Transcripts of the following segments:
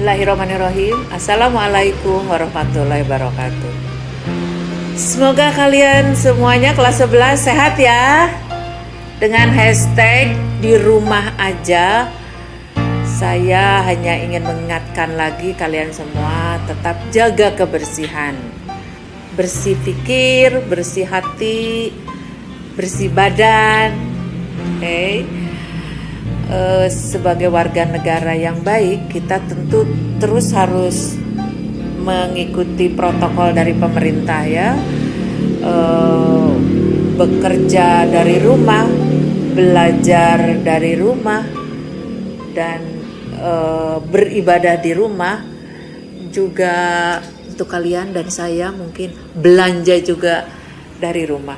Bismillahirrahmanirrahim. Assalamualaikum warahmatullahi wabarakatuh. Semoga kalian semuanya kelas 11 sehat ya. Dengan hashtag di rumah aja, saya hanya ingin mengingatkan lagi kalian semua tetap jaga kebersihan. Bersih pikir, bersih hati, bersih badan. Sebagai warga negara yang baik, kita tentu terus harus mengikuti protokol dari pemerintah ya. Bekerja dari rumah, belajar dari rumah, dan beribadah di rumah. Juga untuk kalian dan saya mungkin belanja juga dari rumah.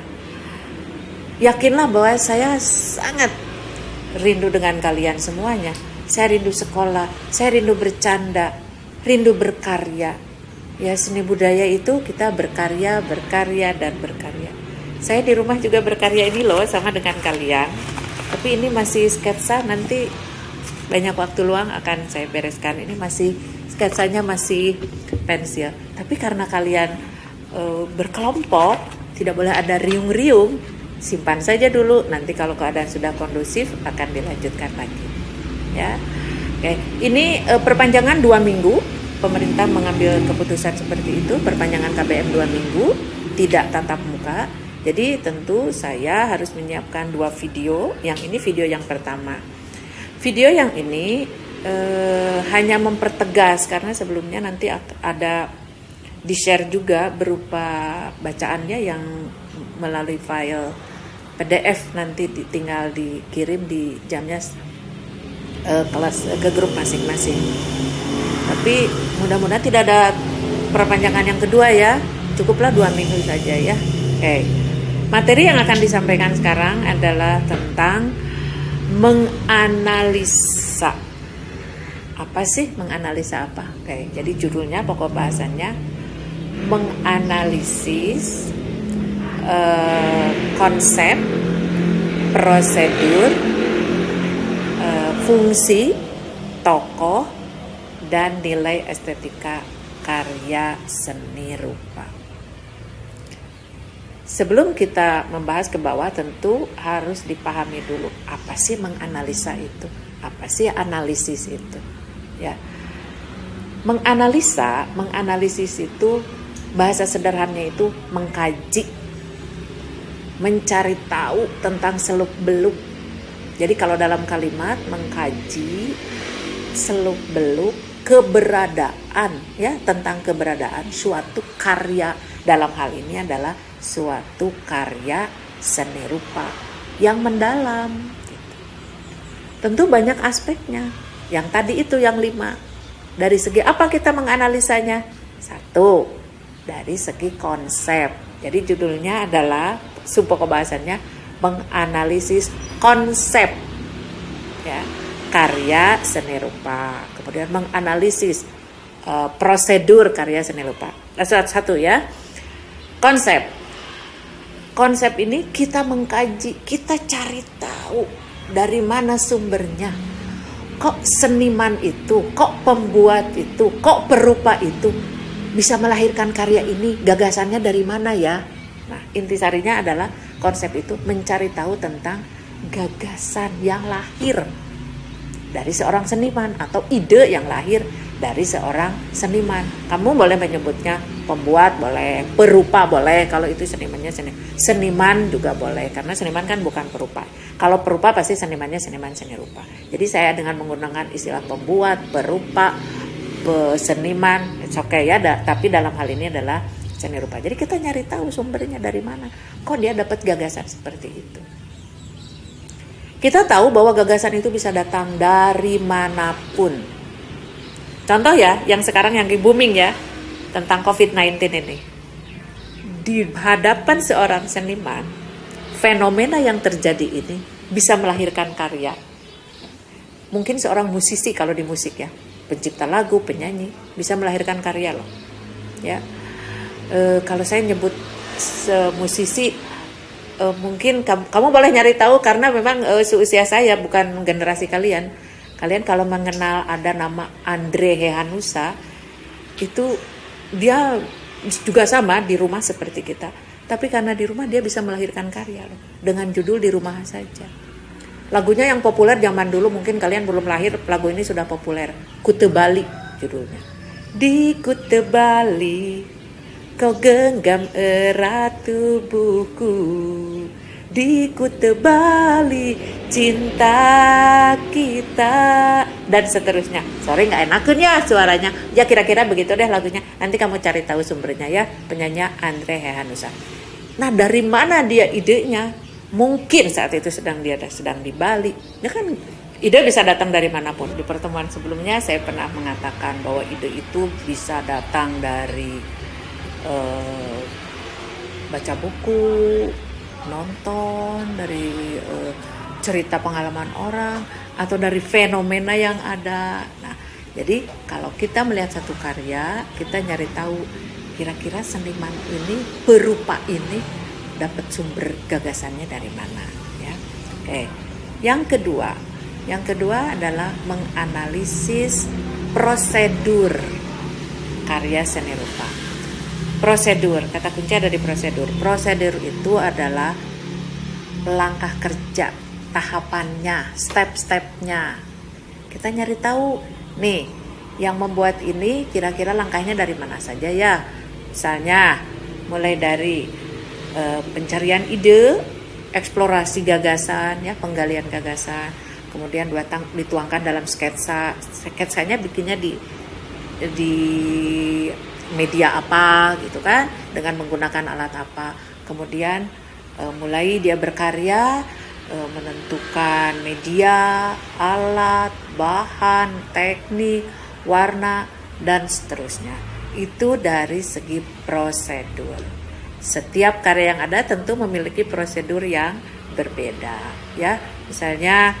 Yakinlah bahwa saya sangat rindu dengan kalian semuanya. Saya rindu sekolah, saya rindu bercanda, rindu berkarya. Ya, seni budaya itu kita berkarya, dan berkarya. Saya di rumah juga berkarya ini loh, sama dengan kalian. Tapi ini masih sketsa, nanti banyak waktu luang akan saya bereskan. Ini masih sketsanya masih pensil. Tapi karena kalian berkelompok, tidak boleh ada riung-riung. Simpan saja dulu, nanti kalau keadaan sudah kondusif akan dilanjutkan lagi ya. Oke. Ini perpanjangan 2 minggu, pemerintah mengambil keputusan seperti itu, perpanjangan KBM 2 minggu, tidak tatap muka. Jadi tentu saya harus menyiapkan 2 video. Yang ini video yang pertama. Video yang ini hanya mempertegas, karena sebelumnya nanti ada di-share juga berupa bacaannya yang melalui file PDF, nanti tinggal dikirim di jamnya kelas ke grup masing-masing. Tapi mudah-mudahan tidak ada perpanjangan yang kedua ya. Cukuplah 2 minggu saja ya. Oke. Materi yang akan disampaikan sekarang adalah tentang menganalisa. Apa sih menganalisa apa? Oke, jadi judulnya, pokok bahasannya menganalisis konsep, prosedur, fungsi, tokoh, dan nilai estetika karya seni rupa. Sebelum kita membahas ke bawah, tentu harus dipahami dulu apa sih menganalisa itu, apa sih analisis itu, ya. Menganalisis itu bahasa sederhananya itu mengkaji, mencari tahu tentang seluk-beluk. Jadi kalau dalam kalimat mengkaji seluk-beluk keberadaan ya, tentang keberadaan suatu karya, dalam hal ini adalah suatu karya seni rupa yang mendalam gitu. Tentu banyak aspeknya. Yang tadi itu yang 5. Dari segi apa kita menganalisanya? 1, dari segi konsep. Jadi judulnya adalah, subpokok bahasannya menganalisis konsep ya karya seni rupa. Kemudian menganalisis prosedur karya seni rupa. Satu ya. Konsep ini kita mengkaji, kita cari tahu dari mana sumbernya. Kok seniman itu, kok pembuat itu, kok perupa itu bisa melahirkan karya ini, gagasannya dari mana ya? Nah, intisarinya adalah konsep itu mencari tahu tentang gagasan yang lahir dari seorang seniman atau ide yang lahir dari seorang seniman. Kamu boleh menyebutnya pembuat, boleh, perupa boleh, kalau itu senimannya seniman juga boleh, karena seniman kan bukan perupa. Kalau perupa pasti senimannya seniman seni rupa. Jadi saya dengan menggunakan istilah pembuat, perupa, seniman, oke ya, tapi dalam hal ini adalah seni rupa. Jadi kita nyari tahu sumbernya dari mana. Kok dia dapat gagasan seperti itu? Kita tahu bahwa gagasan itu bisa datang dari manapun. Contoh ya, yang sekarang yang booming ya, tentang COVID-19 ini. Di hadapan seorang seniman, fenomena yang terjadi ini bisa melahirkan karya. Mungkin seorang musisi, kalau di musik ya, pencipta lagu, penyanyi, bisa melahirkan karya loh. Ya, kalau saya nyebut musisi, mungkin kamu boleh nyari tahu, karena memang seusia saya, bukan generasi kalian. Kalian kalau mengenal ada nama Andre Hehanussa, itu dia juga sama di rumah seperti kita. Tapi karena di rumah dia bisa melahirkan karya loh, dengan judul Di Rumah Saja. Lagunya yang populer zaman dulu, mungkin kalian belum lahir, lagu ini sudah populer. Kute Bali judulnya. Di Kute Bali, kau genggam erat tubuhku. Di Kute Bali, cinta kita. Dan seterusnya. Sorry gak enakan ya suaranya. Ya kira-kira begitu deh lagunya. Nanti kamu cari tahu sumbernya ya. Penyanyi Andre Hehanussa. Nah, dari mana dia idenya? Mungkin saat itu sedang di Bali. Ya kan ide bisa datang dari manapun. Di pertemuan sebelumnya saya pernah mengatakan bahwa ide itu bisa datang dari baca buku, nonton, dari cerita pengalaman orang, atau dari fenomena yang ada. Nah, jadi kalau kita melihat satu karya, kita nyari tahu kira-kira seniman ini, perupa ini dapat sumber gagasannya dari mana, ya. Oke. Yang kedua adalah menganalisis prosedur karya seni rupa. Prosedur, kata kunci ada di prosedur. Prosedur itu adalah langkah kerja, tahapannya, step-stepnya. Kita nyari tahu nih, yang membuat ini kira-kira langkahnya dari mana saja ya. Misalnya mulai dari pencarian ide, eksplorasi gagasan, ya, penggalian gagasan, kemudian dituangkan dalam sketsa. Sketsanya bikinnya di media apa gitu kan, dengan menggunakan alat apa. Kemudian mulai dia berkarya, menentukan media, alat, bahan, teknik, warna, dan seterusnya. Itu dari segi prosedur. Setiap karya yang ada tentu memiliki prosedur yang berbeda, ya. Misalnya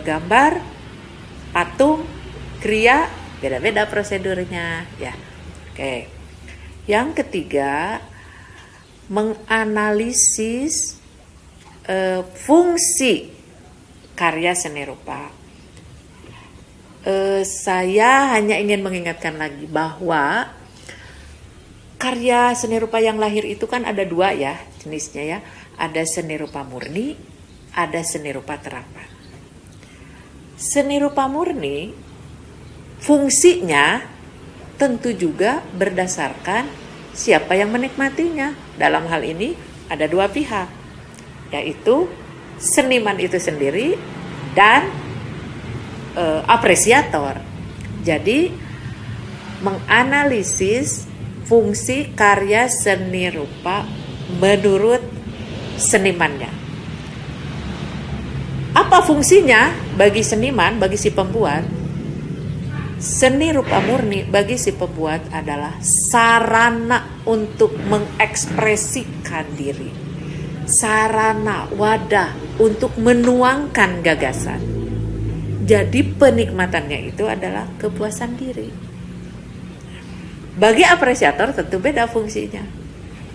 gambar, patung, kriya, beda-beda prosedurnya, ya. Oke. Yang ketiga, menganalisis fungsi karya seni rupa. Saya hanya ingin mengingatkan lagi bahwa karya seni rupa yang lahir itu kan ada dua ya jenisnya ya. Ada seni rupa murni, ada seni rupa terapan. Seni rupa murni fungsinya tentu juga berdasarkan siapa yang menikmatinya. Dalam hal ini ada dua pihak, yaitu seniman itu sendiri dan apresiator. Jadi menganalisis fungsi karya seni rupa menurut senimannya. Apa fungsinya bagi seniman, bagi si pembuat? Seni rupa murni bagi si pembuat adalah sarana untuk mengekspresikan diri, sarana, wadah untuk menuangkan gagasan. Jadi penikmatannya itu adalah kepuasan diri. Bagi apresiator tentu beda fungsinya.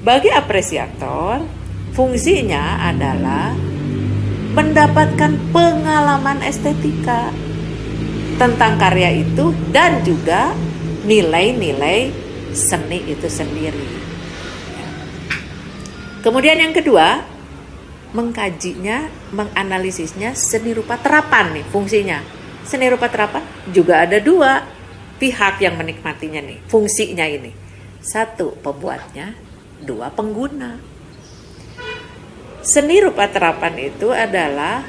Bagi apresiator fungsinya adalah mendapatkan pengalaman estetika tentang karya itu dan juga nilai-nilai seni itu sendiri. Kemudian yang kedua, mengkajinya, menganalisisnya seni rupa terapan nih fungsinya. Seni rupa terapan juga ada dua pihak yang menikmatinya nih, fungsinya ini. Satu, pembuatnya, dua, pengguna. Seni rupa terapan itu adalah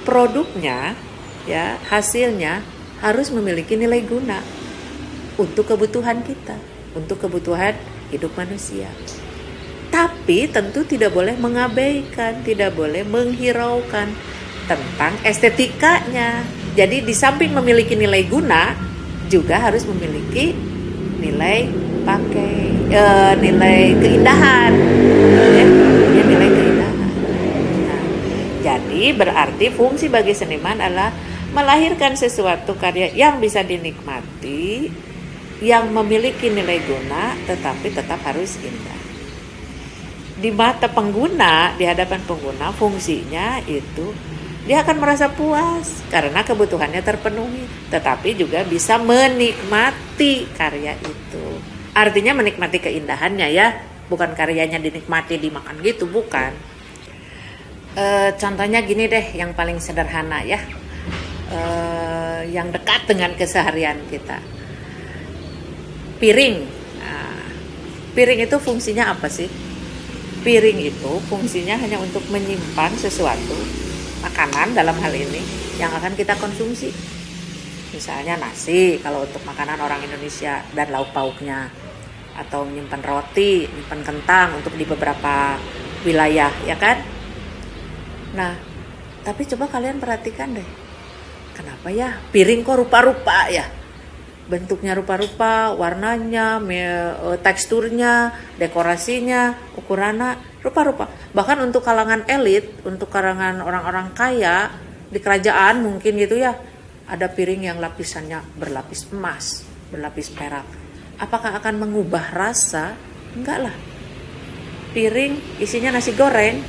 produknya, ya, hasilnya harus memiliki nilai guna untuk kebutuhan kita, untuk kebutuhan hidup manusia. Tapi tentu tidak boleh mengabaikan, tidak boleh menghiraukan tentang estetikanya. Jadi di samping memiliki nilai guna, juga harus memiliki nilai nilai keindahan, ya, nilai keindahan. Nah, jadi berarti fungsi bagi seniman adalah melahirkan sesuatu karya yang bisa dinikmati, yang memiliki nilai guna, tetapi tetap harus indah. Di mata pengguna, di hadapan pengguna, fungsinya itu dia akan merasa puas karena kebutuhannya terpenuhi, tetapi juga bisa menikmati karya itu. Artinya menikmati keindahannya ya, bukan karyanya dinikmati dimakan gitu, bukan. Contohnya gini deh, yang paling sederhana ya, yang dekat dengan keseharian kita. Piring. Nah, piring itu fungsinya apa sih? Piring itu fungsinya hanya untuk menyimpan sesuatu, makanan dalam hal ini, yang akan kita konsumsi. Misalnya nasi kalau untuk makanan orang Indonesia dan lauk pauknya, atau menyimpan roti, menyimpan kentang untuk di beberapa wilayah, ya kan? Nah, tapi coba kalian perhatikan deh, kenapa ya piring kok rupa-rupa ya? Bentuknya rupa-rupa, warnanya, teksturnya, dekorasinya, ukurannya rupa-rupa. Bahkan untuk kalangan elit, untuk kalangan orang-orang kaya di kerajaan mungkin gitu ya, ada piring yang lapisannya berlapis emas, berlapis perak. Apakah akan mengubah rasa? Enggak lah. Piring isinya nasi goreng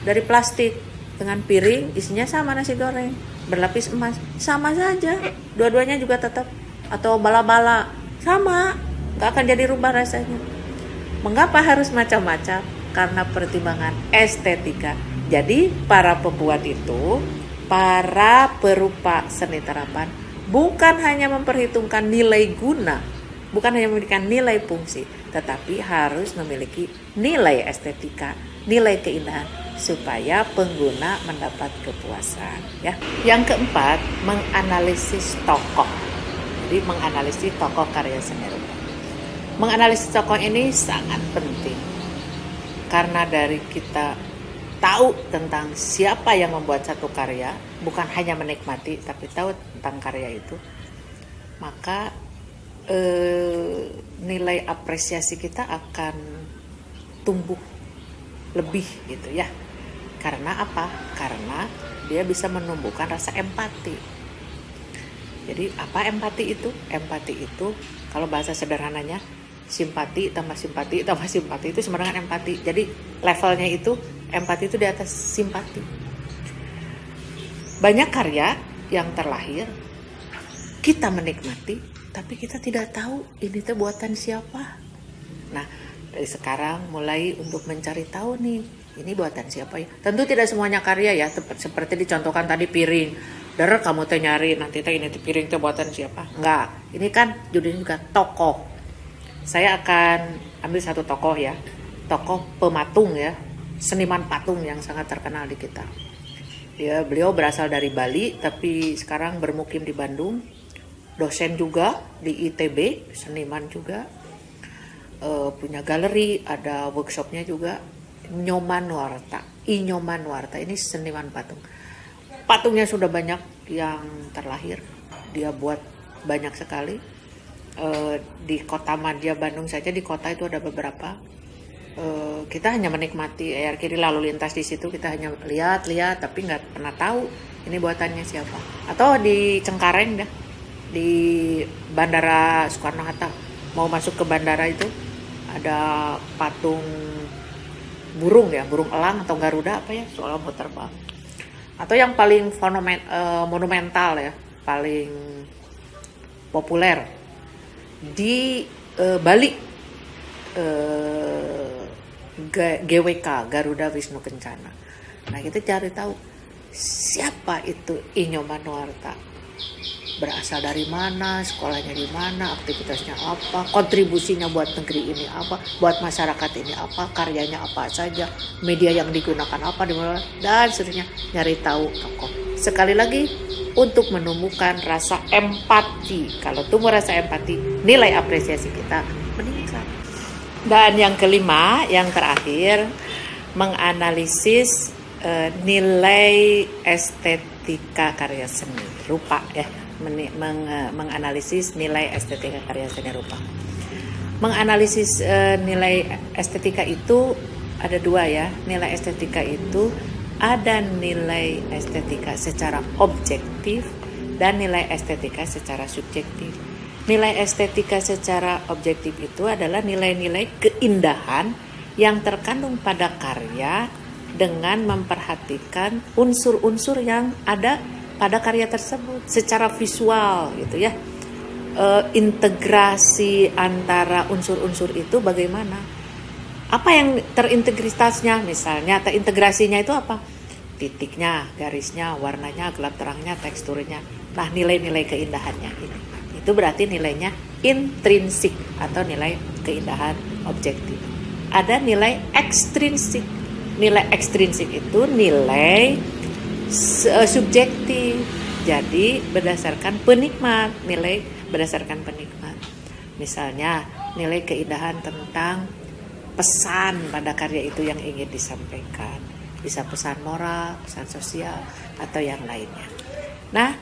dari plastik, dengan piring isinya sama nasi goreng berlapis emas, sama saja, dua-duanya juga tetap, atau bala-bala sama, nggak akan jadi rubah rasanya. Mengapa harus macam-macam? Karena pertimbangan estetika. Jadi para pembuat itu, para perupa seni terapan, bukan hanya memperhitungkan nilai guna, bukan hanya memiliki nilai fungsi, tetapi harus memiliki nilai estetika, nilai keindahan, supaya pengguna mendapat kepuasan ya. Yang keempat, menganalisis tokoh. Jadi menganalisis tokoh karya seni rupa. Menganalisis tokoh ini sangat penting karena dari kita tahu tentang siapa yang membuat satu karya, bukan hanya menikmati tapi tahu tentang karya itu, maka nilai apresiasi kita akan tumbuh lebih gitu ya. Karena apa? Karena dia bisa menumbuhkan rasa empati. Jadi apa empati itu? Empati itu kalau bahasa sederhananya, simpati tambah simpati tambah simpati itu sama dengan empati. Jadi levelnya itu, empati itu di atas simpati. Banyak karya yang terlahir, kita menikmati, tapi kita tidak tahu ini tuh buatan siapa. Nah, dari sekarang mulai untuk mencari tahu nih, ini buatan siapa ya? Tentu tidak semuanya karya ya, seperti dicontohkan tadi piring. Kamu teh nyari nanti teh ini piring teh buatan siapa? Enggak, ini kan judulnya juga tokoh. Saya akan ambil satu tokoh ya, tokoh pematung ya, seniman patung yang sangat terkenal di kita. Ya, beliau berasal dari Bali tapi sekarang bermukim di Bandung. Dosen juga di ITB, seniman juga. Punya galeri, ada workshopnya juga. Inyoman-Nuarta ini seniman patung. Patungnya sudah banyak yang terlahir, dia buat banyak sekali. Di kota Madya Bandung saja, di kota itu ada beberapa. Kita hanya menikmati air kiri lalu lintas di situ, kita hanya lihat tapi nggak pernah tahu ini buatannya siapa. Atau di Cengkareng dah, di Bandara Soekarno-Hatta, mau masuk ke bandara itu ada patung burung ya, burung elang atau garuda apa ya, soalnya mau terbang. Atau yang paling monumental ya, paling populer di Bali, GWK, Garuda Wisnu Kencana. Nah, kita cari tahu siapa itu Inyoman-Nuarta, berasal dari mana, sekolahnya di mana, aktivitasnya apa, kontribusinya buat negeri ini apa, buat masyarakat ini apa, karyanya apa saja, media yang digunakan apa, dan seterusnya. Nyari tahu tokoh. Sekali lagi, untuk menumbuhkan rasa empati. Kalau tumbuh rasa empati, nilai apresiasi kita meningkat. Dan yang kelima, yang terakhir, menganalisis nilai estetika karya seni rupa ya. Menganalisis nilai estetika karya seni rupa. Menganalisis nilai estetika itu ada dua ya. Nilai estetika itu ada nilai estetika secara objektif dan nilai estetika secara subjektif. Nilai estetika secara objektif itu adalah nilai-nilai keindahan yang terkandung pada karya dengan memperhatikan unsur-unsur yang ada pada karya tersebut secara visual gitu ya. Integrasi antara unsur-unsur itu bagaimana? Apa yang terintegritasnya? Misalnya terintegrasinya itu apa? Titiknya, garisnya, warnanya, gelap terangnya, teksturnya. Nah, nilai-nilai keindahannya ini. Itu berarti nilainya intrinsik atau nilai keindahan objektif. Ada nilai ekstrinsik. Nilai ekstrinsik itu nilai subjektif. Jadi berdasarkan penikmat, nilai berdasarkan penikmat. Misalnya nilai keindahan tentang pesan pada karya itu yang ingin disampaikan. Bisa pesan moral, pesan sosial, atau yang lainnya. Nah,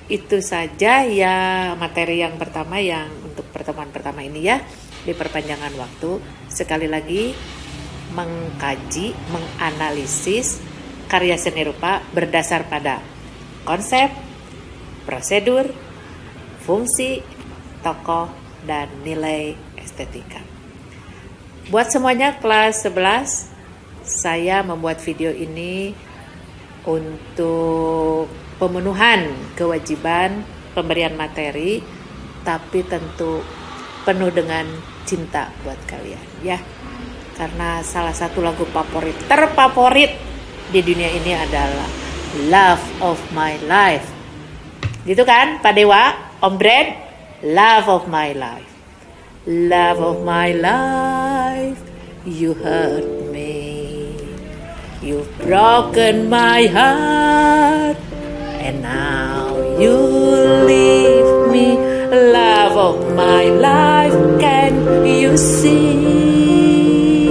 itu saja ya materi yang pertama yang untuk pertemuan pertama ini ya. Di perpanjangan waktu, sekali lagi mengkaji, menganalisis karya seni rupa berdasar pada konsep, prosedur, fungsi, tokoh, dan nilai estetika. Buat semuanya kelas 11, saya membuat video ini untuk pemenuhan kewajiban pemberian materi, tapi tentu penuh dengan cinta buat kalian ya. Karena salah satu lagu terfavorit di dunia ini adalah Love of My Life. Gitu kan Pak Dewa, Om Brad? Love of my life. Love of my life, you hurt me. You've broken my heart, and now you leave me. Love of my life, can you see?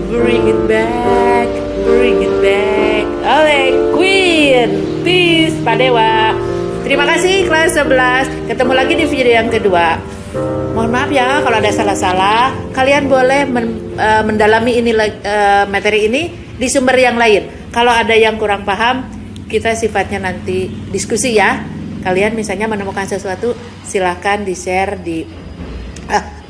Bring it back, bring it back. Oleh Queen, peace Pak Dewa. Terima kasih kelas 11. Ketemu lagi di video yang kedua. Mohon maaf ya kalau ada salah-salah. Kalian boleh mendalami ini materi ini di sumber yang lain. Kalau ada yang kurang paham, kita sifatnya nanti diskusi ya. Kalian misalnya menemukan sesuatu, silahkan di-share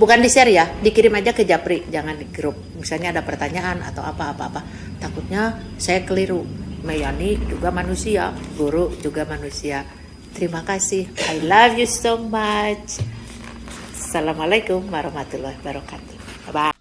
bukan di-share ya, dikirim aja ke Japri, jangan di grup. Misalnya ada pertanyaan atau apa-apa. Takutnya saya keliru. Mayani juga manusia, guru juga manusia. Terima kasih. I love you so much. Assalamualaikum warahmatullahi wabarakatuh. Bye.